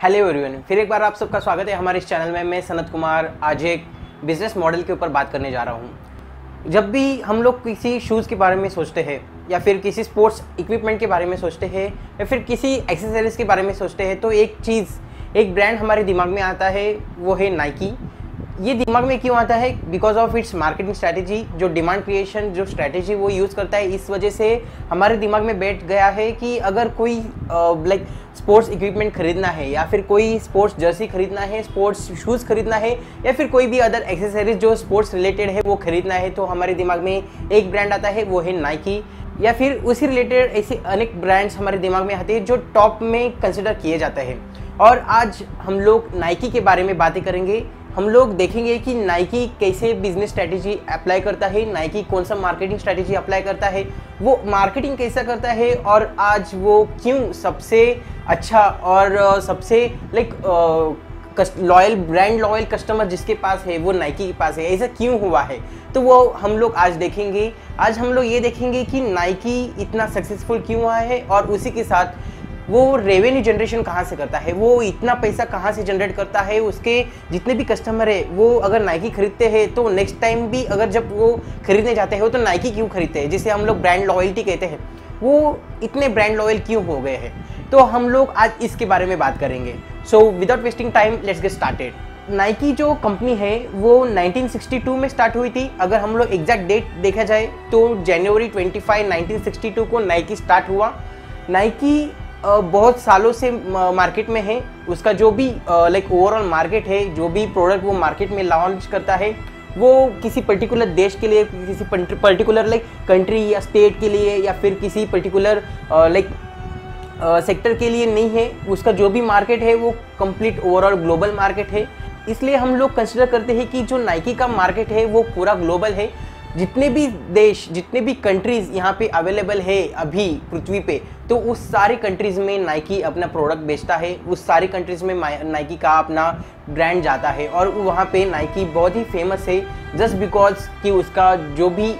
Hello everyone, फिर एक बार आप सबका स्वागत है हमारे इस चैनल में। मैं सनत कुमार आज एक बिजनेस मॉडल के ऊपर बात करने जा रहा हूँ। जब भी हम लोग किसी शूज़ के बारे में सोचते हैं या फिर किसी स्पोर्ट्स इक्विपमेंट के बारे में सोचते हैं या फिर किसी एक्सेसरीज़ के बारे में सोचते हैं तो एक ब्रांड हमारे दिमाग में आता है, वो है नाइकी। ये दिमाग में क्यों आता है? Because of its marketing strategy, जो डिमांड क्रिएशन जो स्ट्रैटेजी वो यूज़ करता है। इस वजह से हमारे दिमाग में बैठ गया है कि अगर कोई लाइक स्पोर्ट्स इक्विपमेंट खरीदना है या फिर कोई स्पोर्ट्स जर्सी खरीदना है, स्पोर्ट्स शूज़ खरीदना है या फिर कोई भी अदर एक्सेसरीज जो स्पोर्ट्स रिलेटेड है वो खरीदना है, तो हमारे दिमाग में एक ब्रांड आता है, वो है नाइकी। या फिर उसी रिलेटेड ऐसे अनेक ब्रांड्स हमारे दिमाग में आते हैं जो टॉप में कंसिडर किए जाते हैं। और आज हम लोग नाइकी के बारे में बातें करेंगे। हम लोग देखेंगे कि नाइकी कैसे बिजनेस स्ट्रैटेजी अप्लाई करता है, नाइकी कौन सा मार्केटिंग स्ट्रैटेजी अप्लाई करता है, वो मार्केटिंग कैसा करता है और आज वो क्यों सबसे अच्छा और सबसे लॉयल ब्रांड लॉयल कस्टमर जिसके पास है वो नाइकी के पास है, ऐसा क्यों हुआ है, तो वो हम लोग आज देखेंगे। आज हम लोग ये देखेंगे कि नाइकी इतना सक्सेसफुल क्यों हुआ है और उसी के साथ वो रेवेन्यू जनरेशन कहाँ से करता है, वो इतना पैसा कहाँ से जनरेट करता है। उसके जितने भी कस्टमर है वो अगर नाइकी खरीदते हैं तो नेक्स्ट टाइम भी अगर जब वो खरीदने जाते हैं तो नाइकी क्यों खरीदते हैं, जिसे हम लोग ब्रांड लॉयल्टी कहते हैं, वो इतने ब्रांड लॉयल क्यों हो गए हैं, तो हम लोग आज इसके बारे में बात करेंगे। So without wasting time let's get started. Nike जो कंपनी है वो 1962 में स्टार्ट हुई थी। अगर हम लोग एग्जैक्ट डेट देखा जाए तो जनवरी 25, 1962 को नाइकी स्टार्ट हुआ। नाइकी बहुत सालों से मार्केट में है। उसका जो भी ओवरऑल मार्केट है, जो भी प्रोडक्ट वो मार्केट में लॉन्च करता है, वो किसी पर्टिकुलर देश के लिए, किसी पर्टिकुलर कंट्री या स्टेट के लिए या फिर किसी पर्टिकुलर सेक्टर के लिए नहीं है। उसका जो भी मार्केट है वो कंप्लीट ओवरऑल ग्लोबल मार्केट है। इसलिए हम लोग कंसिडर करते हैं कि जो नाइकी का मार्केट है वो पूरा ग्लोबल है। जितने भी देश, जितने भी कंट्रीज़ यहाँ पे अवेलेबल है अभी पृथ्वी पे, तो उस सारी कंट्रीज़ में नाइकी अपना प्रोडक्ट बेचता है। उस सारी कंट्रीज़ में नाइकी का अपना ब्रांड जाता है और वहाँ पे नाइकी बहुत ही फेमस है जस्ट बिकॉज कि उसका जो भी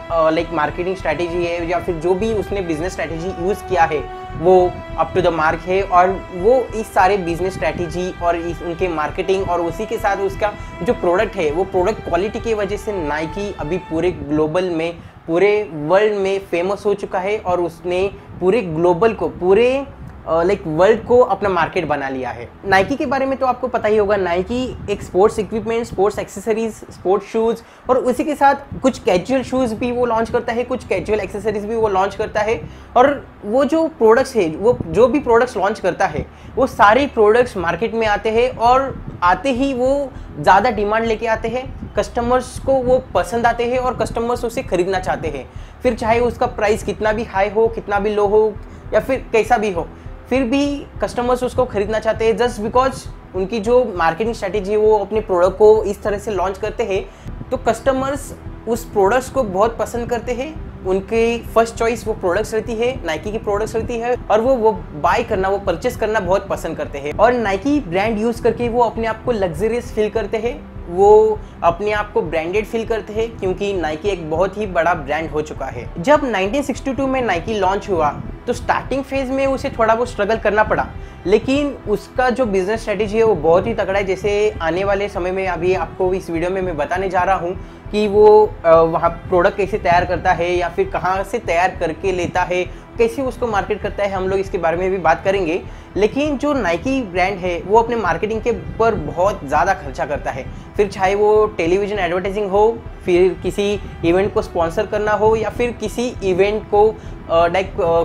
मार्केटिंग स्ट्रैटेजी है या फिर जो भी उसने बिजनेस स्ट्रैटेजी यूज़ किया है वो अप टू द मार्क है। और वो इस सारे बिजनेस स्ट्रैटेजी और उनके मार्केटिंग और उसी के साथ उसका जो प्रोडक्ट है वो प्रोडक्ट क्वालिटी की वजह से नाइकी अभी पूरे ग्लोबल में, पूरे वर्ल्ड में फेमस हो चुका है और उसने पूरे ग्लोबल को, पूरे वर्ल्ड को अपना मार्केट बना लिया है। नाइकी के बारे में तो आपको पता ही होगा। नाइकी एक sports equipment, sports accessories, sports shoes और उसी के साथ कुछ कैजुअल शूज़ भी वो लॉन्च करता है, कुछ कैजुअल एक्सेसरीज भी वो लॉन्च करता है। और वो जो प्रोडक्ट्स है, वो जो भी प्रोडक्ट्स लॉन्च करता है वो सारे प्रोडक्ट्स मार्केट में आते हैं और आते ही वो ज़्यादा डिमांड लेके आते हैं। कस्टमर्स को वो पसंद आते हैं और कस्टमर्स उसे खरीदना चाहते हैं। फिर चाहे उसका प्राइस कितना भी हाई हो, कितना भी लो हो या फिर कैसा भी हो, फिर भी कस्टमर्स उसको खरीदना चाहते हैं जस्ट बिकॉज उनकी जो मार्केटिंग स्ट्रैटेजी है वो अपने प्रोडक्ट को इस तरह से लॉन्च करते हैं। तो कस्टमर्स उस प्रोडक्ट्स को बहुत पसंद करते हैं। उनकी फर्स्ट चॉइस वो प्रोडक्ट्स रहती है, नाइकी की प्रोडक्ट्स रहती है और वो बाय करना, वो परचेस करना बहुत पसंद करते हैं। और नाइकी ब्रांड यूज़ करके वो अपने आप को लग्जरियस फील करते हैं, वो अपने आप को ब्रांडेड फील करते हैं क्योंकि नाइकी एक बहुत ही बड़ा ब्रांड हो चुका है। जब 1962 में नाइकी लॉन्च हुआ तो स्टार्टिंग फेज में उसे थोड़ा बहुत स्ट्रगल करना पड़ा, लेकिन उसका जो बिजनेस स्ट्रेटेजी है वो बहुत ही तगड़ा है। जैसे आने वाले समय में अभी आपको इस वीडियो में मैं बताने जा रहा हूँ कि वो वहाँ प्रोडक्ट कैसे तैयार करता है या फिर कहाँ से तैयार करके लेता है, कैसे उसको मार्केट करता है, हम लोग इसके बारे में भी बात करेंगे। लेकिन जो नाइकी ब्रांड है वो अपने मार्केटिंग के ऊपर बहुत ज़्यादा खर्चा करता है। फिर चाहे वो टेलीविज़न एडवर्टाइजिंग हो, फिर किसी इवेंट को स्पॉन्सर करना हो या फिर किसी इवेंट को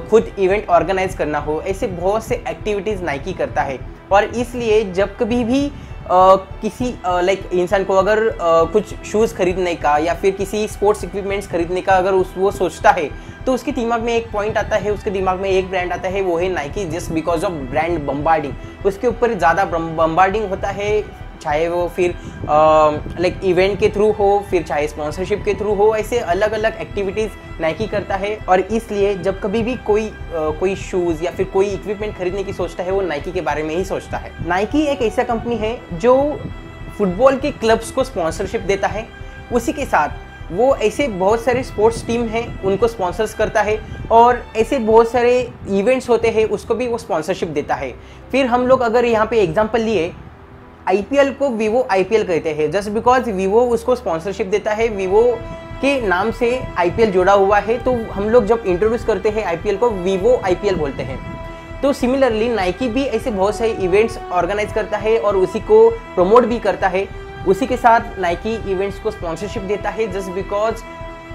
खुद इवेंट ऑर्गेनाइज करना हो, ऐसे बहुत से एक्टिविटीज़ नाइकी करता है। और इसलिए जब कभी भी किसी इंसान को अगर कुछ शूज़ खरीदने का या फिर किसी स्पोर्ट्स इक्विपमेंट्स खरीदने का अगर वो सोचता है तो उसके दिमाग में एक पॉइंट आता है, उसके दिमाग में एक ब्रांड आता है, वो है Nike. Just because of brand bombarding, उसके ऊपर ज़्यादा बम्बार्डिंग होता है, चाहे वो फिर इवेंट के थ्रू हो, फिर चाहे स्पॉन्सरशिप के थ्रू हो, ऐसे अलग अलग एक्टिविटीज़ नाइकी करता है। और इसलिए जब कभी भी कोई शूज़ या फिर कोई इक्विपमेंट खरीदने की सोचता है वो नाइकी के बारे में ही सोचता है। नाइकी एक ऐसा कंपनी है जो फुटबॉल के क्लब्स को स्पॉन्सरशिप देता है, उसी के साथ वो ऐसे बहुत सारे स्पोर्ट्स टीम हैं उनको स्पॉन्सर्स करता है, और ऐसे बहुत सारे इवेंट्स होते हैं उसको भी वो स्पॉन्सरशिप देता है। फिर हम लोग अगर यहाँ पे एग्जांपल लिए, आईपीएल को वीवो आईपीएल कहते हैं जस्ट बिकॉज वीवो उसको स्पॉन्सरशिप देता है, वीवो के नाम से आईपीएल जुड़ा हुआ है, तो हम लोग जब इंट्रोड्यूस करते हैं आईपीएल को वीवो आईपीएल बोलते हैं। तो सिमिलरली नाइकी भी ऐसे बहुत सारे इवेंट्स ऑर्गेनाइज करता है और उसी को प्रमोट भी करता है, उसी के साथ नाइकी इवेंट्स को स्पॉन्सरशिप देता है जस्ट बिकॉज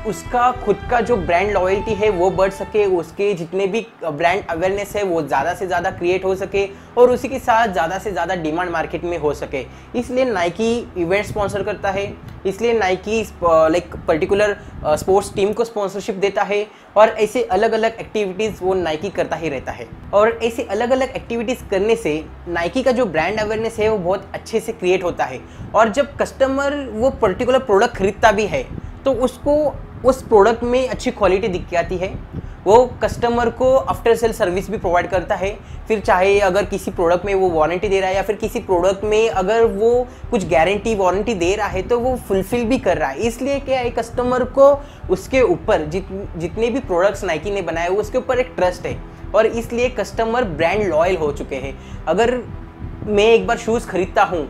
उसका खुद का जो ब्रांड लॉयल्टी है वो बढ़ सके, उसके जितने भी ब्रांड अवेयरनेस है वो ज़्यादा से ज़्यादा क्रिएट हो सके और उसी के साथ ज़्यादा से ज़्यादा डिमांड मार्केट में हो सके। इसलिए नाइकी इवेंट स्पॉन्सर करता है, इसलिए Nike like particular sports team को स्पॉन्सरशिप देता है, और ऐसे अलग अलग एक्टिविटीज़ वो नाइकी करता ही रहता है। और ऐसे अलग अलग एक्टिविटीज़ करने से नाइकी का जो ब्रांड अवेयरनेस है वो बहुत अच्छे से क्रिएट होता है, और जब कस्टमर वो पर्टिकुलर प्रोडक्ट खरीदता भी है तो उसको उस प्रोडक्ट में अच्छी क्वालिटी दिख के आती है, वो कस्टमर को आफ्टर सेल सर्विस भी प्रोवाइड करता है। फिर चाहे अगर किसी प्रोडक्ट में वो वारंटी दे रहा है या फिर किसी प्रोडक्ट में अगर वो कुछ गारंटी वारंटी दे रहा है तो वो फुलफिल भी कर रहा है। इसलिए क्या है, कस्टमर को उसके ऊपर जितने भी प्रोडक्ट्स नाइकी ने बनाए उसके ऊपर एक ट्रस्ट है, और इसलिए कस्टमर ब्रांड लॉयल हो चुके हैं। अगर मैं एक बार शूज़ खरीदता हूँ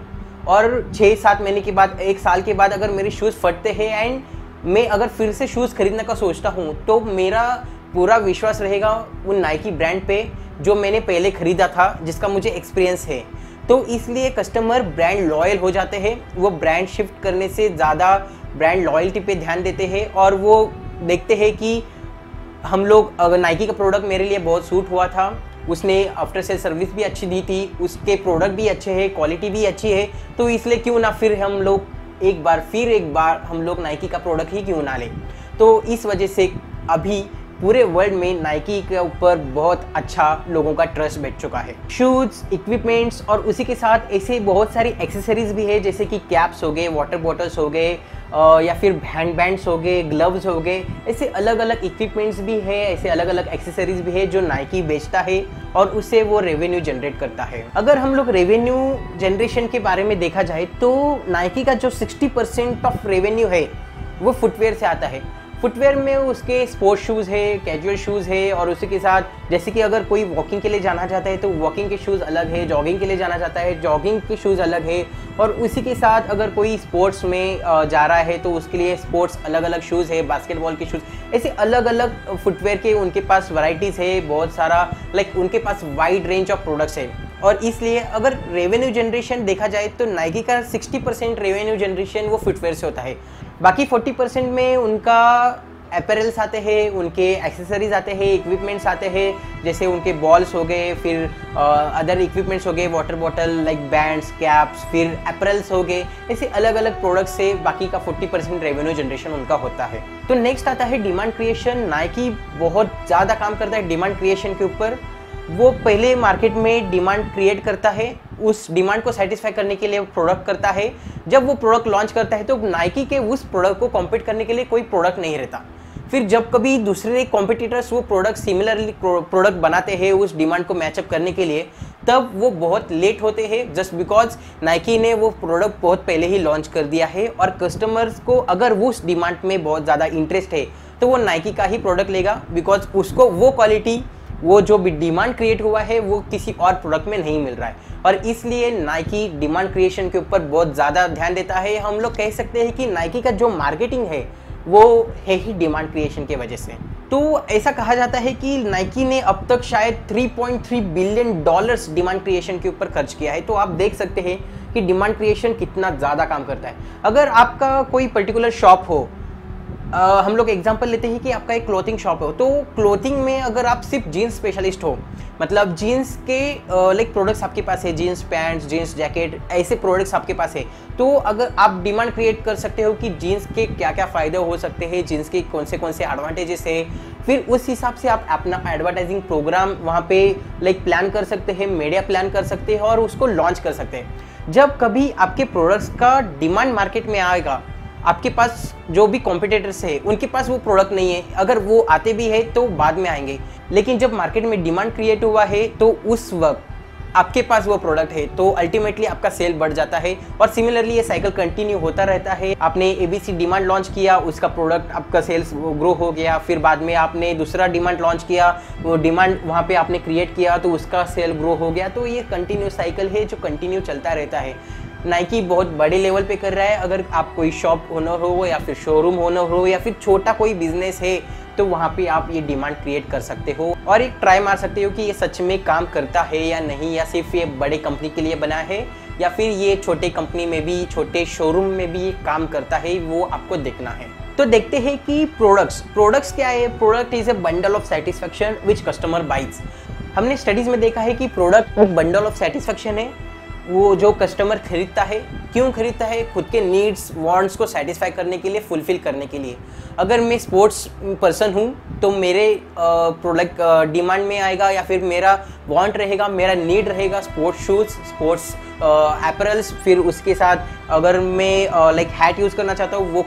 और 6-7 महीने के बाद, 1 साल के बाद अगर मेरे शूज़ फटते हैं एंड मैं अगर फिर से शूज़ खरीदने का सोचता हूँ, तो मेरा पूरा विश्वास रहेगा उन नाइकी ब्रांड पे जो मैंने पहले ख़रीदा था, जिसका मुझे एक्सपीरियंस है। तो इसलिए कस्टमर ब्रांड लॉयल हो जाते हैं, वो ब्रांड शिफ्ट करने से ज़्यादा ब्रांड लॉयल्टी पे ध्यान देते हैं, और वो देखते हैं कि हम लोग अगर नाइकी का प्रोडक्ट मेरे लिए बहुत सूट हुआ था, उसने आफ्टर सेल सर्विस भी अच्छी दी थी, उसके प्रोडक्ट भी अच्छे हैं, क्वालिटी भी अच्छी है, तो इसलिए क्यों ना फिर हम लोग एक बार हम लोग नाइकी का प्रोडक्ट ही क्यों ना लें। तो इस वजह से अभी पूरे वर्ल्ड में नाइकी के ऊपर बहुत अच्छा लोगों का ट्रस्ट बैठ चुका है। शूज़, इक्विपमेंट्स और उसी के साथ ऐसे बहुत सारी एक्सेसरीज भी है, जैसे कि कैप्स हो गए, वाटर बॉटल्स हो गए, या फिर हैंड बैंड्स हो गए, ग्लव्स हो गए, ऐसे अलग अलग इक्विपमेंट्स भी है, ऐसे अलग अलग एक्सेसरीज भी है जो नाइकी बेचता है और उससे वो रेवेन्यू जनरेट करता है। अगर हम लोग रेवेन्यू जनरेशन के बारे में देखा जाए तो नाइकी का जो 60% ऑफ रेवेन्यू है वो फुटवेयर से आता है। फुटवेयर में उसके स्पोर्ट्स शूज़ है, कैजुअल शूज़ है, और उसी के साथ जैसे कि अगर कोई वॉकिंग के लिए जाना चाहता है तो वॉकिंग के शूज़ अलग है, जॉगिंग के लिए जाना चाहता है जॉगिंग के शूज़ अलग है, और उसी के साथ अगर कोई स्पोर्ट्स में जा रहा है तो उसके लिए स्पोर्ट्स अलग अलग शूज़ है, बास्केटबॉल के शूज़, ऐसे अलग अलग फुटवेयर के उनके पास वैरायटीज़ है बहुत सारा, लाइक उनके पास वाइड रेंज ऑफ प्रोडक्ट्स है। और इसलिए अगर रेवेन्यू जनरेशन देखा जाए तो नाइकी का 60% रेवेन्यू जनरेशन वो फुटवेयर से होता है, बाकी 40% में उनका अपैरल्स आते हैं, उनके एक्सेसरीज आते हैं, इक्विपमेंट्स आते हैं, जैसे उनके बॉल्स हो गए, फिर अदर इक्विपमेंट्स हो गए, water bottle like bands, caps, फिर अपैरल्स हो गए, ऐसे अलग अलग प्रोडक्ट्स से बाकी का 40% रेवेन्यू जनरेशन उनका होता है। तो नेक्स्ट आता है डिमांड क्रिएशन। नाइकी बहुत ज़्यादा काम करता है डिमांड क्रिएशन के ऊपर। वो पहले मार्केट में डिमांड क्रिएट करता है, उस डिमांड को सेटिस्फाई करने के लिए वो प्रोडक्ट करता है। जब वो प्रोडक्ट लॉन्च करता है तो नाइकी के उस प्रोडक्ट को कॉम्पीट करने के लिए कोई प्रोडक्ट नहीं रहता। फिर जब कभी दूसरे कॉम्पिटिटर्स वो प्रोडक्ट सिमिलरली प्रोडक्ट बनाते हैं उस डिमांड को मैचअप करने के लिए, तब वो बहुत लेट होते हैं, जस्ट बिकॉज नाइकी ने वो प्रोडक्ट बहुत पहले ही लॉन्च कर दिया है, और कस्टमर्स को अगर वो उस डिमांड में बहुत ज़्यादा इंटरेस्ट है तो वो नाइकी का ही प्रोडक्ट लेगा, बिकॉज उसको वो क्वालिटी, वो जो भी डिमांड क्रिएट हुआ है वो किसी और प्रोडक्ट में नहीं मिल रहा है। और इसलिए नाइकी डिमांड क्रिएशन के ऊपर बहुत ज़्यादा ध्यान देता है। हम लोग कह सकते हैं कि नाइकी का जो मार्केटिंग है वो है ही डिमांड क्रिएशन के वजह से। तो ऐसा कहा जाता है कि नाइकी ने अब तक शायद $3.3 बिलियन डिमांड क्रिएशन के ऊपर खर्च किया है। तो आप देख सकते हैं कि डिमांड क्रिएशन कितना ज़्यादा काम करता है। अगर आपका कोई पर्टिकुलर शॉप हो, हम लोग एग्जांपल लेते हैं कि आपका एक क्लोथिंग शॉप हो, तो क्लोथिंग में अगर आप सिर्फ जीन्स स्पेशलिस्ट हो, मतलब जीन्स के लाइक प्रोडक्ट्स आपके पास है, जीन्स पैंट्स, जीन्स जैकेट, ऐसे प्रोडक्ट्स आपके पास है, तो अगर आप डिमांड क्रिएट कर सकते हो कि जीन्स के क्या क्या फ़ायदे हो सकते हैं, जीन्स के कौन से एडवांटेजेस है, फिर उस हिसाब से आप अपना एडवर्टाइजिंग प्रोग्राम वहाँ पे लाइक प्लान कर सकते हैं, मीडिया प्लान कर सकते हैं और उसको लॉन्च कर सकते हैं। जब कभी आपके प्रोडक्ट्स का डिमांड मार्केट में आएगा, आपके पास जो भी कॉम्पिटिटर्स है उनके पास वो प्रोडक्ट नहीं है, अगर वो आते भी है तो बाद में आएंगे, लेकिन जब मार्केट में डिमांड क्रिएट हुआ है तो उस वक्त आपके पास वो प्रोडक्ट है तो अल्टीमेटली आपका सेल बढ़ जाता है। और सिमिलरली ये साइकिल कंटिन्यू होता रहता है। आपने ABC डिमांड लॉन्च किया, उसका प्रोडक्ट आपका सेल्स ग्रो हो गया, फिर बाद में आपने दूसरा डिमांड लॉन्च किया, वो डिमांड वहाँ पे आपने क्रिएट किया तो उसका सेल ग्रो हो गया। तो ये कंटिन्यू साइकिल है जो कंटिन्यू चलता रहता है। नाइकी बहुत बड़े लेवल पे कर रहा है। अगर आप कोई शॉप ओनर हो या फिर शोरूम ओनर हो या फिर छोटा कोई बिजनेस है तो वहाँ पे आप ये डिमांड क्रिएट कर सकते हो और एक ट्राई मार सकते हो कि ये सच में काम करता है या नहीं, या सिर्फ ये बड़े कंपनी के लिए बना है या फिर ये छोटे कंपनी में भी, छोटे शोरूम में भी ये काम करता है, वो आपको देखना है। तो देखते हैं कि प्रोडक्ट्स क्या है। Product is a bundle of satisfaction which customer buys. हमने स्टडीज में देखा है कि प्रोडक्ट एक बंडल ऑफ सेटिस्फेक्शन है, वो जो कस्टमर खरीदता है। क्यों खरीदता है? खुद के नीड्स वांट्स को सेटिस्फाई करने के लिए, फुलफिल करने के लिए। अगर मैं स्पोर्ट्स पर्सन हूँ तो मेरे प्रोडक्ट डिमांड में आएगा या फिर मेरा वांट रहेगा, मेरा नीड रहेगा स्पोर्ट्स शूज़, स्पोर्ट्स एपरल्स। फिर उसके साथ अगर मैं लाइक हैट यूज़ करना चाहता हूँ, वो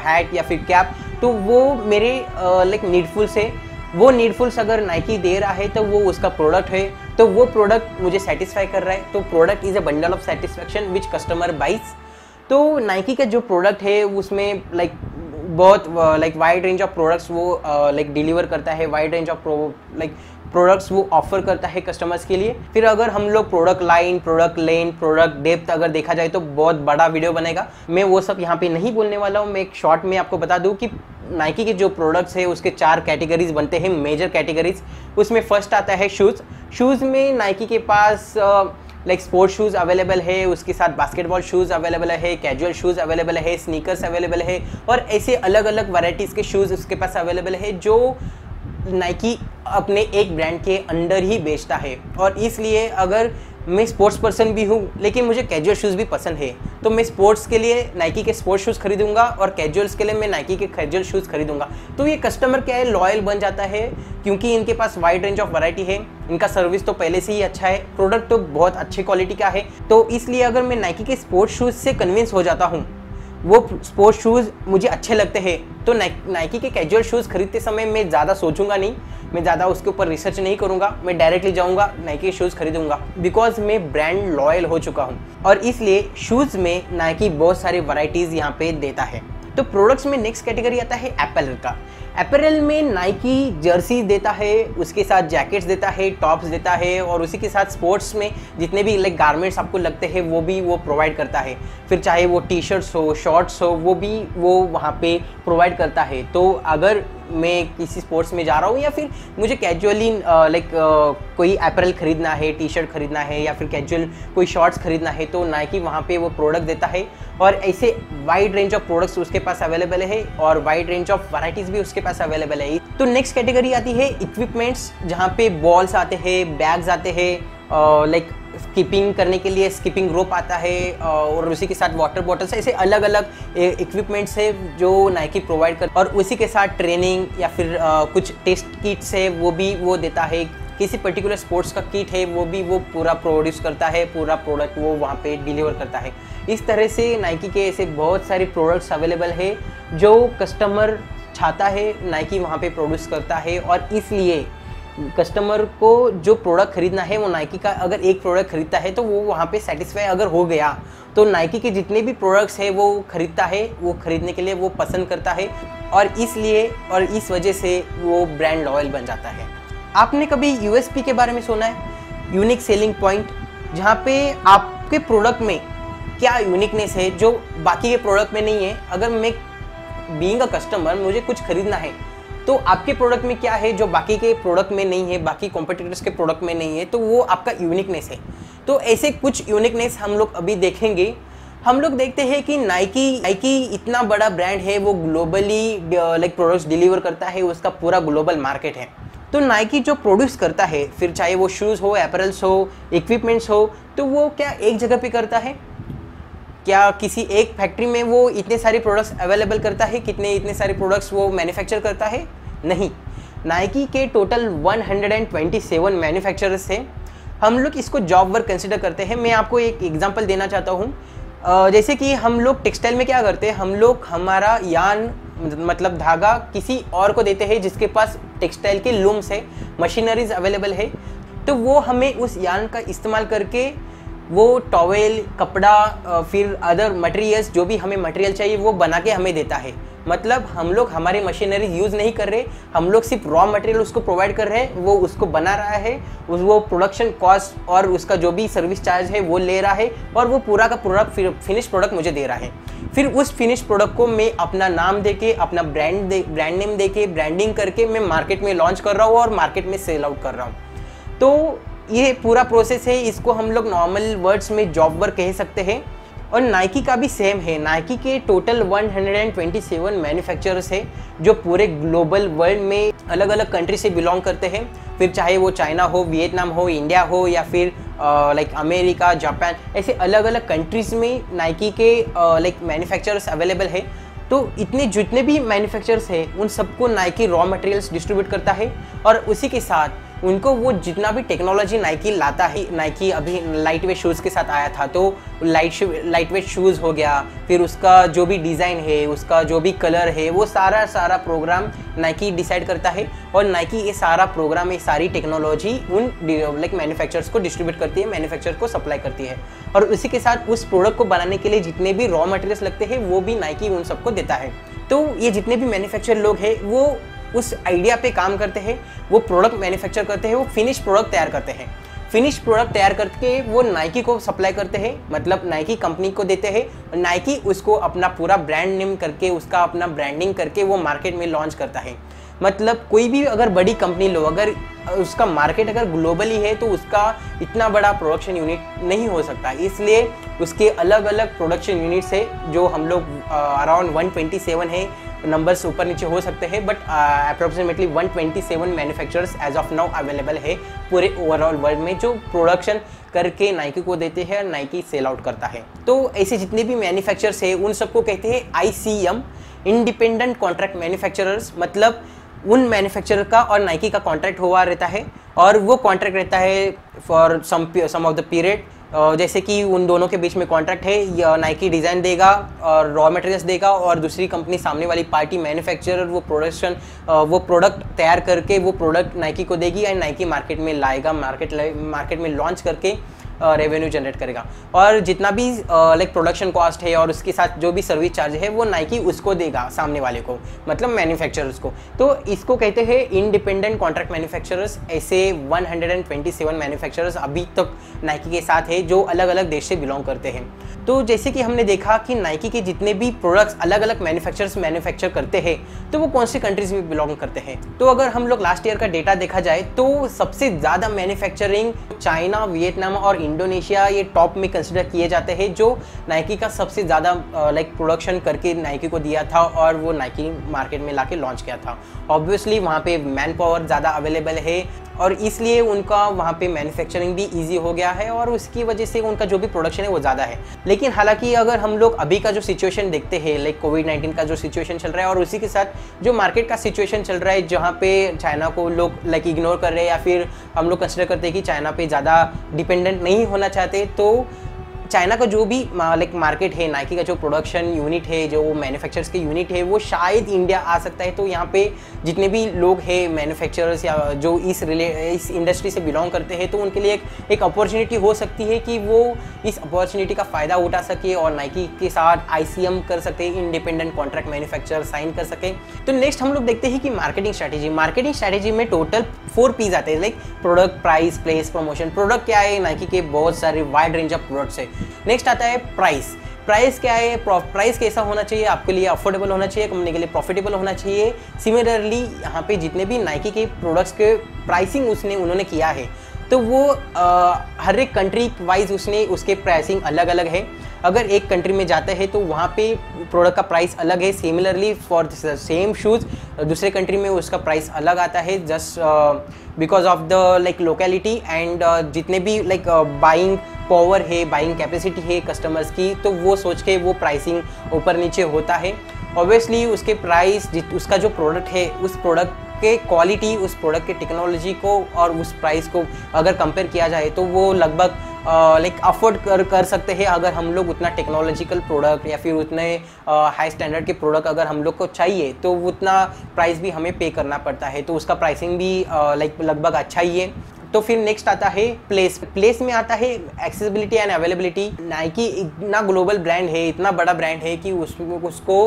हैट या फिर कैप, तो वो मेरे लाइक नीडफुल्स है। वो नीडफुल्स अगर नाइकी दे रहा है तो वो उसका प्रोडक्ट है, तो वो प्रोडक्ट मुझे सेटिस्फाई कर रहा है। तो product is a bundle of satisfaction which customer buys. तो नाइकी का जो प्रोडक्ट है उसमें लाइक बहुत like wide range of products वो लाइक डिलीवर करता है, वाइड रेंज ऑफ प्रोडक्ट्स वो ऑफर करता है कस्टमर्स के लिए। फिर अगर हम लोग product line, product length, product depth अगर देखा जाए तो बहुत बड़ा वीडियो बनेगा। मैं वो सब यहाँ पे नहीं बोलने वाला हूँ। मैं एक शॉर्ट में आपको बता दूँ कि नाइकी के जो प्रोडक्ट्स है उसके 4 कैटेगरीज बनते हैं, मेजर कैटेगरीज। उसमें फर्स्ट आता है शूज़ में नाइकी के पास लाइक स्पोर्ट्स शूज़ अवेलेबल है, उसके साथ बास्केटबॉल शूज़ अवेलेबल है, कैजुअल शूज़ अवेलेबल है, स्नीकर्स अवेलेबल है और ऐसे अलग अलग वैराइटीज़ के शूज़ उसके पास अवेलेबल है जो नाइकी अपने एक ब्रांड के अंडर ही बेचता है। और इसलिए अगर मैं स्पोर्ट्स पर्सन भी हूँ लेकिन मुझे कैजुअल शूज़ भी पसंद है तो मैं स्पोर्ट्स के लिए नाइकी के स्पोर्ट्स शूज़ खरीदूंगा और कैजुअल्स के लिए मैं नाइकी के कैजुअल शूज़ खरीदूंगा। तो ये कस्टमर क्या है, लॉयल बन जाता है क्योंकि इनके पास वाइड रेंज ऑफ वैरायटी है, इनका सर्विस तो पहले से ही अच्छा है, प्रोडक्ट तो बहुत अच्छी क्वालिटी का है। तो इसलिए अगर मैं नाइकी के स्पोर्ट्स शूज़ से कन्विंस हो जाता हूँ, वो स्पोर्ट्स शूज़ मुझे अच्छे लगते हैं, तो नाइकी के कैजुअल शूज़ खरीदते समय मैं ज़्यादा सोचूंगा नहीं, मैं ज़्यादा उसके ऊपर रिसर्च नहीं करूंगा, मैं डायरेक्टली जाऊंगा नाइकी के शूज़ खरीदूंगा बिकॉज मैं ब्रांड लॉयल हो चुका हूं। और इसलिए शूज़ में नाइकी बहुत सारी वैरायटीज़ यहाँ पे देता है। तो प्रोडक्ट्स में नेक्स्ट कैटेगरी आता है एपरल का। एपरल में नाइकी जर्सी देता है, उसके साथ जैकेट्स देता है, टॉप्स देता है और उसी के साथ स्पोर्ट्स में जितने भी लाइक गारमेंट्स आपको लगते हैं वो प्रोवाइड करता है। फिर चाहे वो टी शर्ट्स हो, शॉर्ट्स हो, वो वहाँ पे प्रोवाइड करता है। तो अगर मैं किसी स्पोर्ट्स में जा रहा हूँ या फिर मुझे कैजुअली लाइक कोई एपरल खरीदना है, टी शर्ट खरीदना है या फिर कैजुअल कोई शॉर्ट्स खरीदना है तो नाइकी वहाँ पे वो प्रोडक्ट देता है। और ऐसे वाइड रेंज ऑफ प्रोडक्ट्स उसके पास अवेलेबल है और वाइड रेंज ऑफ वैराइटीज़ भी उसके पास अवेलेबल है। तो नेक्स्ट कैटेगरी आती है इक्विपमेंट्स, जहाँ पे बॉल्स आते हैं, बैग्स आते हैं, लाइक स्किपिंग करने के लिए स्किपिंग रोप आता है और उसी के साथ वाटर बॉटल्स, ऐसे अलग अलग इक्विपमेंट्स है जो नाइकी प्रोवाइड कर। और उसी के साथ ट्रेनिंग या फिर कुछ टेस्ट किट्स है वो देता है। किसी पर्टिकुलर स्पोर्ट्स का किट है वो पूरा प्रोड्यूस करता है, पूरा प्रोडक्ट वो वहाँ पे डिलीवर करता है। इस तरह से नाइकी के ऐसे बहुत सारे प्रोडक्ट्स अवेलेबल है जो कस्टमर चाहता है नाइकी वहाँ पे प्रोड्यूस करता है। और इसलिए कस्टमर को जो प्रोडक्ट खरीदना है वो नाइकी का अगर एक प्रोडक्ट खरीदता है तो वो वहाँ पे सेटिस्फाई अगर हो गया तो नाइकी के जितने भी प्रोडक्ट्स है वो खरीदता है, वो खरीदने के लिए वो पसंद करता है और इसलिए और इस वजह से वो ब्रांड लॉयल बन जाता है। आपने कभी यूएसपी के बारे में सुना है, यूनिक सेलिंग पॉइंट, जहाँ पे आपके प्रोडक्ट में क्या यूनिकनेस है जो बाकी के प्रोडक्ट में नहीं है। अगर मैं बीइंग अ कस्टमर मुझे कुछ खरीदना है तो आपके प्रोडक्ट में क्या है जो बाकी के प्रोडक्ट में नहीं है, बाकी कॉम्पिटिटर्स के प्रोडक्ट में नहीं है, तो वो आपका यूनिकनेस है। तो ऐसे कुछ यूनिकनेस हम लोग अभी देखेंगे। हम लोग देखते हैं कि नाइकी इतना बड़ा ब्रांड है, वो ग्लोबली लाइक प्रोडक्ट्स डिलीवर करता है, उसका पूरा ग्लोबल मार्केट है। तो नाइकी जो प्रोड्यूस करता है, फिर चाहे वो शूज़ हो, एपरल्स हो, इक्विपमेंट्स हो, तो वो क्या एक जगह पे करता है? क्या किसी एक फैक्ट्री में वो इतने सारे प्रोडक्ट्स अवेलेबल करता है? इतने सारे प्रोडक्ट्स वो मैन्युफैक्चर करता है? नहीं। नाइकी के टोटल 127 मैन्युफैक्चरर्स हैं। हम लोग इसको जॉब वर्क कंसिडर करते हैं। मैं आपको एक एग्जांपल देना चाहता हूँ। जैसे कि हम लोग टेक्सटाइल में क्या करते हैं, हम लोग हमारा यार्न मतलब धागा किसी और को देते हैं जिसके पास टेक्सटाइल के लूम्स है, मशीनरीज अवेलेबल है। तो वो हमें उस यार्न का इस्तेमाल करके वो टॉवेल, कपड़ा, फिर अदर मटेरियल्स, जो भी हमें मटेरियल चाहिए वो बना के हमें देता है। मतलब हम लोग हमारे मशीनरी यूज़ नहीं कर रहे, हम लोग सिर्फ रॉ मटेरियल उसको प्रोवाइड कर रहे हैं, वो उसको बना रहा है, वो प्रोडक्शन कॉस्ट और उसका जो भी सर्विस चार्ज है वो ले रहा है, और वो पूरा का पूरा फिनिश प्रोडक्ट मुझे दे रहा है। फिर उस फिनिश प्रोडक्ट को मैं अपना नाम देके, अपना ब्रांड नेम देके, ब्रांडिंग करके मैं मार्केट में लॉन्च कर रहा हूँ और मार्केट में सेल आउट कर रहा हूँ। तो ये पूरा प्रोसेस है, इसको हम लोग नॉर्मल वर्ड्स में जॉब वर्क कह सकते हैं। और नाइकी का भी सेम है। नाइकी के टोटल 127 मैन्युफैक्चरर्स है जो पूरे ग्लोबल वर्ल्ड में अलग अलग कंट्री से बिलोंग करते हैं। फिर चाहे वो चाइना हो, वियतनाम हो, इंडिया हो, या फिर लाइक अमेरिका, जापान, ऐसे अलग अलग कंट्रीज़ में नाइकी के लाइक मैन्युफैक्चरर्स अवेलेबल है। तो इतने जितने भी मैन्युफैक्चरर्स हैं उन सबको नाइकी रॉ मटेरियल्स डिस्ट्रीब्यूट करता है, और उसी के साथ उनको वो जितना भी टेक्नोलॉजी नाइकी लाता है, नाइकी अभी लाइट वेट शूज़ के साथ आया था, तो लाइट वेट शूज़ हो गया, फिर उसका जो भी डिज़ाइन है, उसका जो भी कलर है, वो सारा प्रोग्राम नाइकी डिसाइड करता है। और नाइकी ये सारा प्रोग्राम, ये सारी टेक्नोलॉजी उन लाइक मैन्युफैक्चरर्स को डिस्ट्रीब्यूट करती है, मैन्युफैक्चरर को सप्लाई करती है। और उसी के साथ उस प्रोडक्ट को बनाने के लिए जितने भी रॉ मटेरियल्स लगते हैं वो भी नाइकी उन सबको देता है। तो ये जितने भी मैन्युफैक्चरर लोग हैं वो उस आइडिया पे काम करते हैं, वो प्रोडक्ट मैन्युफैक्चर करते हैं, वो फिनिश प्रोडक्ट तैयार करते हैं। फिनिश प्रोडक्ट तैयार करके वो नाइकी को सप्लाई करते हैं, मतलब नाइकी कंपनी को देते हैं, और नाइकी उसको अपना पूरा ब्रांड नेम करके, उसका अपना ब्रांडिंग करके वो मार्केट में लॉन्च करता है। मतलब कोई भी अगर बड़ी कंपनी लो, अगर उसका मार्केट अगर ग्लोबली है तो उसका इतना बड़ा प्रोडक्शन यूनिट नहीं हो सकता, इसलिए उसके अलग अलग प्रोडक्शन यूनिट्स है जो हम लोग अराउंड 127 है, नंबर्स ऊपर नीचे हो सकते हैं, but approximately 127 manufacturers as of now available है पूरे ओवरऑल वर्ल्ड में, जो प्रोडक्शन करके नाइकी को देते हैं और नाइकी सेल आउट करता है। तो ऐसे जितने भी मैन्युफैक्चरर्स हैं उन सबको कहते हैं ICM, इंडिपेंडेंट कॉन्ट्रैक्ट मैन्युफैक्चरर्स। मतलब उन मैन्युफैक्चरर का और नाइकी का कॉन्ट्रैक्ट हुआ रहता है, और वो कॉन्ट्रैक्ट रहता है for some of the period. जैसे कि उन दोनों के बीच में कॉन्ट्रैक्ट है, नाइकी डिज़ाइन देगा और रॉ मटेरियल्स देगा, और दूसरी कंपनी, सामने वाली पार्टी मैन्युफैक्चरर, वो प्रोडक्ट तैयार करके वो प्रोडक्ट नाइकी को देगी, एंड नाइकी मार्केट में लाएगा, मार्केट में लॉन्च करके रेवेन्यू जनरेट करेगा। और जितना भी लाइक प्रोडक्शन कॉस्ट है और उसके साथ जो भी सर्विस चार्ज है वो नाइकी उसको देगा, सामने वाले को, मतलब मैन्युफैक्चरर्स को। तो इसको कहते हैं इंडिपेंडेंट कॉन्ट्रैक्ट मैन्युफैक्चरर्स। ऐसे 127 मैन्युफैक्चरर्स अभी तक नाइकी के साथ है जो अलग अलग देश से बिलोंग करते हैं। तो जैसे कि हमने देखा कि नाइकी के जितने भी प्रोडक्ट्स अलग अलग मैन्युफैक्चरर्स मैन्युफैक्चर करते हैं तो वो कौन से कंट्रीज में बिलोंग करते हैं। तो अगर हम लोग लास्ट ईयर का डेटा देखा जाए तो सबसे ज़्यादा मैन्युफैक्चरिंग चाइना, वियतनाम और इंडोनेशिया ये टॉप में कंसिडर किए जाते हैं, जो नाइकी का सबसे ज़्यादा लाइक प्रोडक्शन करके नाइकी को दिया था और वो नाइकी मार्केट में लाके लॉन्च किया था। ऑब्वियसली वहाँ पे मैन पावर ज़्यादा अवेलेबल है और इसलिए उनका वहाँ पे मैन्युफैक्चरिंग भी इजी हो गया है और उसकी वजह से उनका जो भी प्रोडक्शन है वो ज़्यादा है। लेकिन हालांकि अगर हम लोग अभी का जो सिचुएशन देखते हैं, लाइक कोविड-19 का जो सिचुएशन चल रहा है और उसी के साथ जो मार्केट का सिचुएशन चल रहा है, जहाँ पे चाइना को लोग लाइक इग्नोर कर रहे हैं या फिर हम लोग कंसिडर करते हैं कि चाइना पे ज़्यादा डिपेंडेंट नहीं होना चाहते, तो चाइना का जो भी लाइक मार्केट है, नाइकी का जो प्रोडक्शन यूनिट है, जो मैन्युफैक्चरर्स के यूनिट है, वो शायद इंडिया आ सकता है। तो यहाँ पे जितने भी लोग हैं मैन्युफैक्चरर्स या जो इस इंडस्ट्री से बिलोंग करते हैं, तो उनके लिए एक अपॉर्चुनिटी हो सकती है कि वो इस अपॉर्चुनिटी का फ़ायदा उठा सके और नाइकी के साथ ICM कर सकते हैं, इंडिपेंडेंट कॉन्ट्रैक्ट मैन्युफैक्चरर साइन कर सकें। तो नेक्स्ट हम लोग देखते हैं कि मार्केटिंग स्ट्रैटेजी में टोटल 4 P's आते हैं, like product, price, place, promotion. Product क्या है? नाइकी के बहुत सारे वाइड रेंज ऑफ प्रोडक्ट्स है। नेक्स्ट आता है प्राइस क्या है? प्राइस कैसा होना चाहिए? आपके लिए अफोर्डेबल होना चाहिए, कंपनी के लिए प्रॉफिटेबल होना चाहिए। सिमिलरली यहाँ पे जितने भी नाइकी के प्रोडक्ट्स के प्राइसिंग उन्होंने किया है, तो वो हर एक कंट्री वाइज उसके प्राइसिंग अलग अलग है। अगर एक कंट्री में जाता है तो वहाँ पे प्रोडक्ट का प्राइस अलग है। सिमिलरली फॉर सेम शूज़ दूसरे कंट्री में उसका प्राइस अलग आता है, just because of the like locality and जितने भी लाइक बाइंग पावर है, बाइंग कैपेसिटी है कस्टमर्स की, तो वो सोच के वो प्राइसिंग ऊपर नीचे होता है। ऑब्वियसली उसके प्राइस, उसका जो प्रोडक्ट है, उस प्रोडक्ट के क्वालिटी, उस प्रोडक्ट के टेक्नोलॉजी को और उस प्राइस को अगर कंपेयर किया जाए तो वो लगभग लाइक अफोर्ड कर सकते हैं। अगर हम लोग उतना टेक्नोलॉजिकल प्रोडक्ट या फिर उतने हाई स्टैंडर्ड के प्रोडक्ट अगर हम लोग को चाहिए तो उतना प्राइस भी हमें पे करना पड़ता है, तो उसका प्राइसिंग भी लाइक लगभग अच्छा ही है। तो फिर नेक्स्ट आता है प्लेस में आता है एक्सेसिबिलिटी एंड अवेलेबिलिटी। नाइकी इतना ग्लोबल ब्रांड है, इतना बड़ा ब्रांड है कि उसको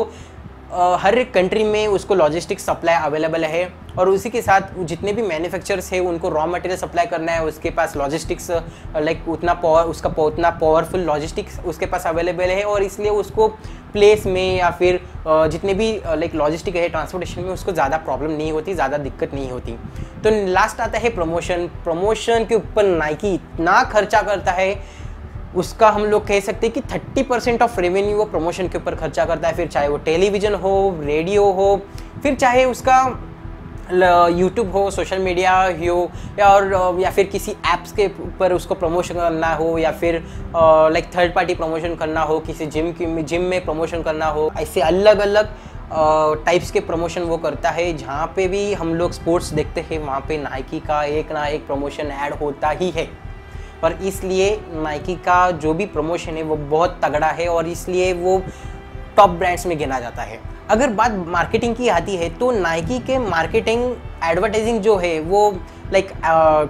हर एक कंट्री में उसको लॉजिस्टिक्स सप्लाई अवेलेबल है, और उसी के साथ जितने भी मैन्युफैक्चरर्स है उनको रॉ मटेरियल सप्लाई करना है, उसके पास लॉजिस्टिक्स लाइक उतना पावरफुल लॉजिस्टिक्स उसके पास अवेलेबल है, और इसलिए उसको प्लेस में या फिर जितने भी लाइक लॉजिस्टिक है ट्रांसपोर्टेशन में उसको ज़्यादा प्रॉब्लम नहीं होती, ज़्यादा दिक्कत नहीं होती। तो लास्ट आता है प्रमोशन के ऊपर नाइकी इतना खर्चा करता है, उसका हम लोग कह सकते हैं कि 30% ऑफ रेवेन्यू वो प्रमोशन के ऊपर खर्चा करता है। फिर चाहे वो टेलीविज़न हो, रेडियो हो, फिर चाहे उसका यूट्यूब हो, सोशल मीडिया हो, या फिर किसी ऐप्स के ऊपर उसको प्रमोशन करना हो, या फिर लाइक थर्ड पार्टी प्रमोशन करना हो, किसी जिम में प्रमोशन करना हो, ऐसे अलग अलग टाइप्स के प्रमोशन वो करता है। जहाँ पे भी हम लोग स्पोर्ट्स देखते हैं वहाँ पे नाइकी का एक ना एक प्रमोशन ऐड होता ही है, और इसलिए नाइकी का जो भी प्रमोशन है वो बहुत तगड़ा है, और इसलिए वो टॉप ब्रांड्स में गिना जाता है। अगर बात मार्केटिंग की आती है तो नाइकी के मार्केटिंग एडवर्टाइजिंग जो है वो लाइक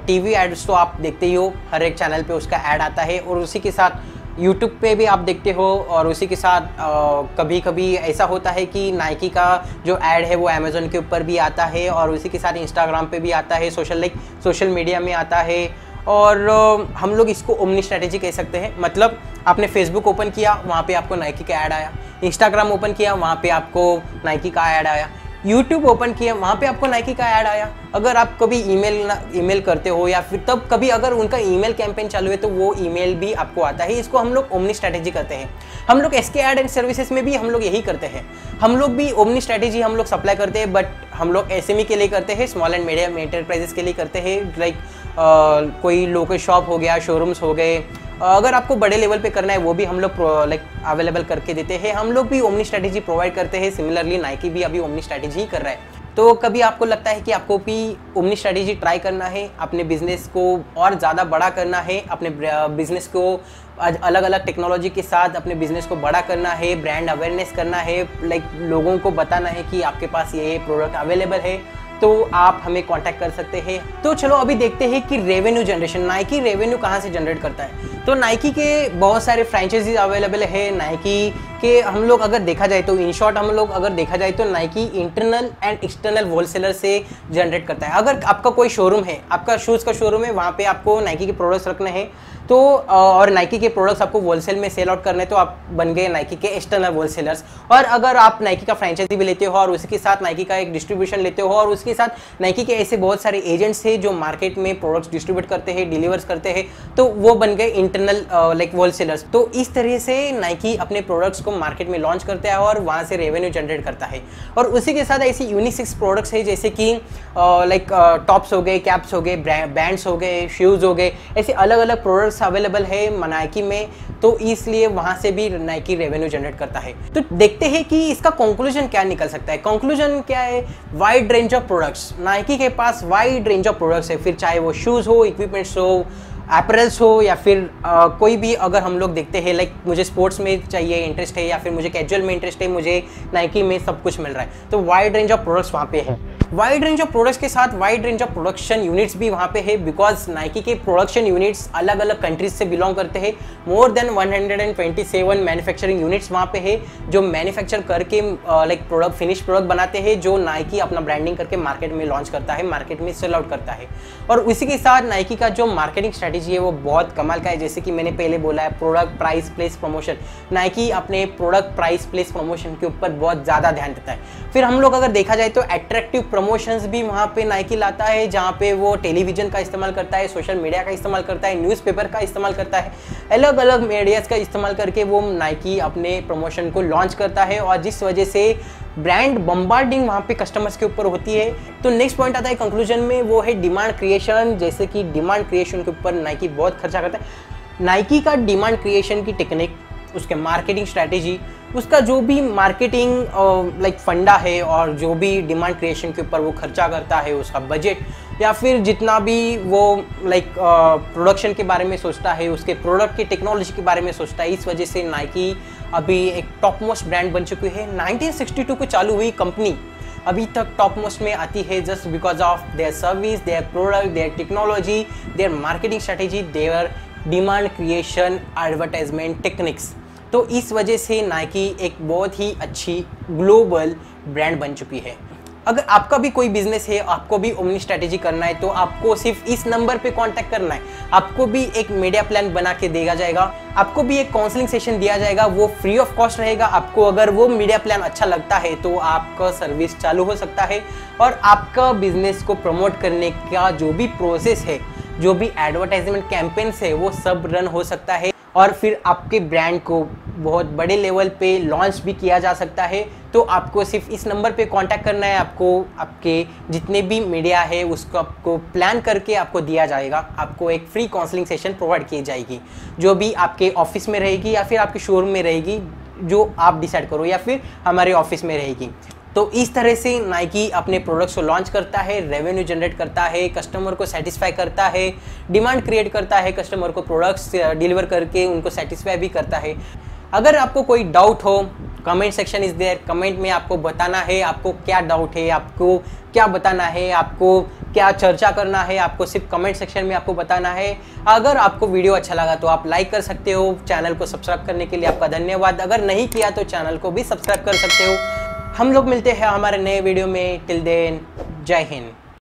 टीवी एड्स तो आप देखते ही हो, हर एक चैनल पे उसका ऐड आता है, और उसी के साथ यूट्यूब पे भी आप देखते हो, और उसी के साथ कभी कभी ऐसा होता है कि नाइकी का जो ऐड है वो अमेज़न के ऊपर भी आता है, और उसी के साथ इंस्टाग्राम पे भी आता है, सोशल मीडिया में आता है। और हम लोग इसको ओमनी स्ट्रैटेजी कह सकते हैं। मतलब आपने फेसबुक ओपन किया, वहाँ पे आपको नाइकी का ऐड आया, इंस्टाग्राम ओपन किया, वहाँ पे आपको नाइकी का ऐड आया, यूट्यूब ओपन किया, वहाँ पे आपको नाइकी का ऐड आया। अगर आप कभी ईमेल करते हो, या फिर तब कभी अगर उनका ईमेल कैंपेन चालू है तो वो ईमेल भी आपको आता है। इसको हम लोग ओमनी स्ट्रैटेजी करते हैं। हम लोग एसके ऐड एंड सर्विसेज में भी हम लोग यही करते हैं। हम लोग भी ओमनी स्ट्रैटेजी हम लोग सप्लाई करते हैं, बट हम लोग एसएमई के लिए करते हैं, स्मॉल एंड मीडियम एंटरप्राइजेस के लिए करते हैं। लाइक कोई लोकल शॉप हो गया, शोरूम्स हो गए, अगर आपको बड़े लेवल पे करना है वो भी हम लोग लाइक अवेलेबल करके देते हैं। हम लोग भी ओमनी स्ट्रैटेजी प्रोवाइड करते हैं। सिमिलरली नाइकी भी अभी ओमनी स्ट्रैटेजी ही कर रहा है। तो कभी आपको लगता है कि आपको भी ओमनी स्ट्रैटेजी ट्राई करना है, अपने बिजनेस को और ज़्यादा बड़ा करना है, अपने बिजनेस को अलग अलग टेक्नोलॉजी के साथ अपने बिजनेस को बड़ा करना है, ब्रांड अवेयरनेस करना है, लाइक लोगों को बताना है कि आपके पास ये प्रोडक्ट अवेलेबल है, तो आप हमें कांटेक्ट कर सकते हैं। तो चलो अभी देखते हैं कि रेवेन्यू जनरेशन, नाइकी रेवेन्यू कहाँ से जनरेट करता है। तो नाइकी के बहुत सारे फ्रेंचाइजीज अवेलेबल है। नाइकी के हम लोग अगर देखा जाए तो इन शॉर्ट हम लोग अगर देखा जाए तो Nike internal and external wholesaler से जनरेट करता है। अगर आपका कोई शोरूम है, आपका शूज़ का शोरूम है, वहाँ पे आपको नाइकी के प्रोडक्ट्स रखने हैं, तो और नाइकी के प्रोडक्ट्स आपको होलसेल में सेल आउट करने, तो आप बन गए नाइकी के एक्सटर्नल होलसेलर्स। और अगर आप नाइकी का फ्रेंचाइजी भी लेते हो और उसके साथ नाइकी का एक डिस्ट्रीब्यूशन लेते हो, और उसके साथ नाइकी के ऐसे बहुत सारे एजेंट्स हैं जो मार्केट में प्रोडक्ट्स डिस्ट्रीब्यूट करते हैं, डिलीवर्स करते हैं, तो वो बन गए इंटरनल लाइक होलसेलर्स। तो इस तरह से नाइकी अपने प्रोडक्ट्स को मार्केट में लॉन्च करता है और वहाँ से रेवेन्यू जनरेट करता है। और उसी के साथ ऐसी यूनिसेक्स प्रोडक्ट्स है जैसे कि लाइक टॉप्स हो गए, कैप्स हो गए, बैंड्स हो गए, शूज़ हो गए, ऐसे अलग अलग प्रोडक्ट्स अवेलेबल है नाइकी में, तो इसलिए वहां से भी नाइकी रेवेन्यू जनरेट करता है। तो देखते हैं कि इसका कंक्लूजन क्या निकल सकता है। कंक्लूजन क्या है? Wide range of products, Nike के पास वाइड रेंज ऑफ प्रोडक्ट्स है, फिर चाहे वो शूज़ हो, इक्विपमेंट्स हो, एपरल्स हो, या फिर कोई भी अगर हम लोग देखते हैं लाइक मुझे स्पोर्ट्स में चाहिए इंटरेस्ट है, या फिर मुझे कैजुअल में इंटरेस्ट है, मुझे नाइकी में सब कुछ मिल रहा है। तो वाइड रेंज ऑफ प्रोडक्ट्स वहाँ पे है। वाइड रेंज ऑफ प्रोडक्ट्स के साथ wide range of production units भी वहाँ पे है, बिकॉज नाइकी के प्रोडक्शन यूनिट्स अलग अलग कंट्रीज से बिलोंग करते हैं। मोर देन 127 मैन्युफैक्चरिंग यूनिट्स वहाँ पे है जो मैन्युफैक्चर करके लाइक प्रोडक्ट फिनिश प्रोडक्ट बनाते हैं, जो नाइकी अपना ब्रांडिंग करके मार्केट में लॉन्च करता है, मार्केट में सेल आउट करता है। और उसी के साथ नाइकी का जो मार्केटिंग स्ट्रैटेजी है वो बहुत कमाल का है। जैसे कि मैंने पहले बोला है, product price place promotion, Nike अपने प्रोडक्ट प्राइस प्लेस प्रमोशन के ऊपर बहुत ज़्यादा ध्यान देता है। फिर हम लोग अगर देखा जाए तो अट्रैक्टिव प्रमोशंस भी वहाँ पे नाइकी लाता है, जहाँ पे वो टेलीविजन का इस्तेमाल करता है, सोशल मीडिया का इस्तेमाल करता है, न्यूज़पेपर का इस्तेमाल करता है, अलग अलग मीडियाज़ का इस्तेमाल करके वो नाइकी अपने प्रमोशन को लॉन्च करता है, और जिस वजह से ब्रांड बम्बार्डिंग वहाँ पे कस्टमर्स के ऊपर होती है। तो नेक्स्ट पॉइंट आता है कंक्लूजन में, वो है डिमांड क्रिएशन। जैसे कि डिमांड क्रिएशन के ऊपर नाइकी बहुत खर्चा करता है। नाइकी का डिमांड क्रिएशन की टेक्निक, उसके मार्केटिंग स्ट्रैटेजी, उसका जो भी मार्केटिंग लाइक फंडा है, और जो भी डिमांड क्रिएशन के ऊपर वो खर्चा करता है, उसका बजट, या फिर जितना भी वो लाइक प्रोडक्शन के बारे में सोचता है, उसके प्रोडक्ट की टेक्नोलॉजी के बारे में सोचता है, इस वजह से नाइकी अभी एक टॉप मोस्ट ब्रांड बन चुकी है। 1962 को चालू हुई कंपनी, अभी तक टॉप मोस्ट में आती है just because of their service, their product, their technology, their marketing strategy, their demand creation, advertisement techniques. तो इस वजह से नाइकी एक बहुत ही अच्छी ग्लोबल ब्रांड बन चुकी है। अगर आपका भी कोई बिजनेस है, आपको भी ओमनी स्ट्रैटेजी करना है, तो आपको सिर्फ इस नंबर पे कांटेक्ट करना है। आपको भी एक मीडिया प्लान बना के दिया जाएगा, आपको भी एक काउंसलिंग सेशन दिया जाएगा, वो फ्री ऑफ कॉस्ट रहेगा। आपको अगर वो मीडिया प्लान अच्छा लगता है तो आपका सर्विस चालू हो सकता है और आपका बिजनेस को प्रमोट करने का जो भी प्रोसेस है, जो भी एडवर्टाइजमेंट कैंपेन्स है, वो सब रन हो सकता है और फिर आपके ब्रांड को बहुत बड़े लेवल पे लॉन्च भी किया जा सकता है। तो आपको सिर्फ इस नंबर पे कांटेक्ट करना है। आपको आपके जितने भी मीडिया है उसको आपको प्लान करके आपको दिया जाएगा। आपको एक फ्री काउंसलिंग सेशन प्रोवाइड की जाएगी, जो भी आपके ऑफिस में रहेगी या फिर आपके शोरूम में रहेगी, जो आप डिसाइड करो, या फिर हमारे ऑफिस में रहेगी। तो इस तरह से नाइकी अपने प्रोडक्ट्स को लॉन्च करता है, रेवेन्यू जनरेट करता है, कस्टमर को सेटिस्फाई करता है, डिमांड क्रिएट करता है, कस्टमर को प्रोडक्ट्स डिलीवर करके उनको सेटिस्फाई भी करता है। अगर आपको कोई डाउट हो, comment section is there. Comment में आपको बताना है आपको क्या डाउट है, आपको क्या बताना है, आपको क्या चर्चा करना है, आपको सिर्फ कमेंट सेक्शन में आपको बताना है। अगर आपको वीडियो अच्छा लगा तो आप लाइक कर सकते हो। चैनल को सब्सक्राइब करने के लिए आपका धन्यवाद। अगर नहीं किया तो चैनल को भी सब्सक्राइब कर सकते हो। हम लोग मिलते हैं हमारे नए वीडियो में। टिल देन, जय हिंद।